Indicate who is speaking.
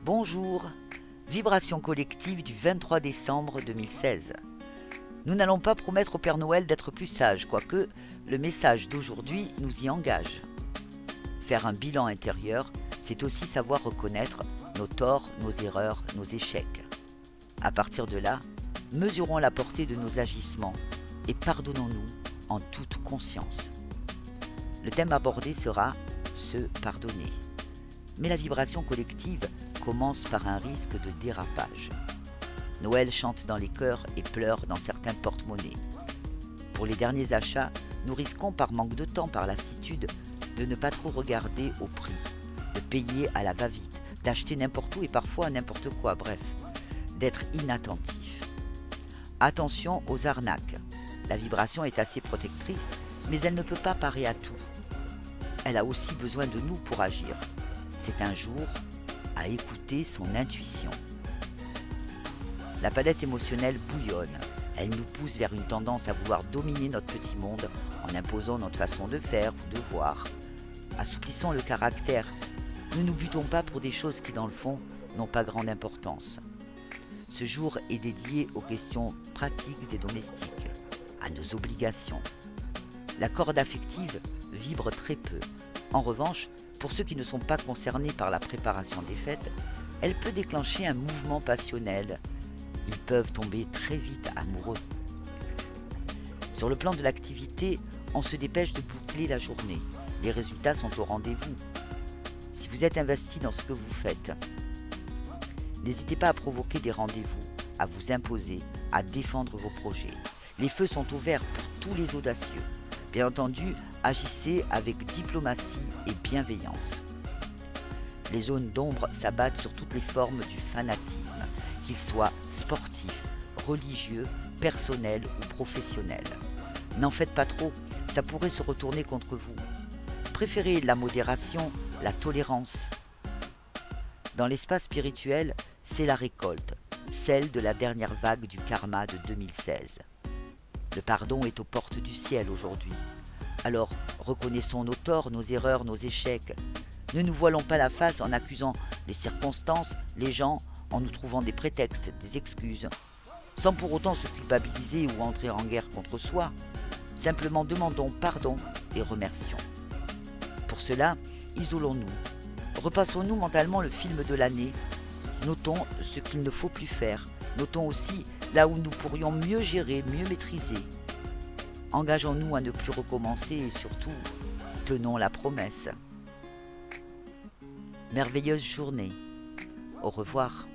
Speaker 1: Bonjour, vibration collective du 23 décembre 2016. Nous n'allons pas promettre au Père Noël d'être plus sage, quoique le message d'aujourd'hui nous y engage. Faire un bilan intérieur, c'est aussi savoir reconnaître nos torts, nos erreurs, nos échecs. À partir de là, mesurons la portée de nos agissements et pardonnons-nous en toute conscience. Le thème abordé sera « se pardonner ». Mais la vibration collective commence par un risque de dérapage. Noël chante dans les chœurs et pleure dans certains porte-monnaies. Pour les derniers achats, nous risquons par manque de temps, par lassitude, de ne pas trop regarder au prix, de payer à la va-vite, d'acheter n'importe où et parfois n'importe quoi, bref, d'être inattentif. Attention aux arnaques. La vibration est assez protectrice, mais elle ne peut pas parer à tout. Elle a aussi besoin de nous pour agir. C'est un jour à écouter son intuition. La palette émotionnelle bouillonne. Elle nous pousse vers une tendance à vouloir dominer notre petit monde en imposant notre façon de faire ou de voir. Assouplissons le caractère. Ne nous butons pas pour des choses qui, dans le fond, n'ont pas grande importance. Ce jour est dédié aux questions pratiques et domestiques, à nos obligations. La corde affective vibre très peu. En revanche, pour ceux qui ne sont pas concernés par la préparation des fêtes, elle peut déclencher un mouvement passionnel. Ils peuvent tomber très vite amoureux. Sur le plan de l'activité, on se dépêche de boucler la journée. Les résultats sont au rendez-vous. Si vous êtes investi dans ce que vous faites, n'hésitez pas à provoquer des rendez-vous, à vous imposer, à défendre vos projets. Les feux sont ouverts pour tous les audacieux. Bien entendu, agissez avec diplomatie et bienveillance. Les zones d'ombre s'abattent sur toutes les formes du fanatisme, qu'ils soient sportifs, religieux, personnels ou professionnels. N'en faites pas trop, ça pourrait se retourner contre vous. Préférez la modération, la tolérance. Dans l'espace spirituel, c'est la récolte, celle de la dernière vague du karma de 2016. Le pardon est aux portes du ciel aujourd'hui. Alors, reconnaissons nos torts, nos erreurs, nos échecs. Ne nous voilons pas la face en accusant les circonstances, les gens, en nous trouvant des prétextes, des excuses, sans pour autant se culpabiliser ou entrer en guerre contre soi. Simplement demandons pardon et remercions. Pour cela, isolons-nous. Repassons-nous mentalement le film de l'année. Notons ce qu'il ne faut plus faire. Notons aussi là où nous pourrions mieux gérer, mieux maîtriser. Engageons-nous à ne plus recommencer et surtout, tenons la promesse. Merveilleuse journée. Au revoir.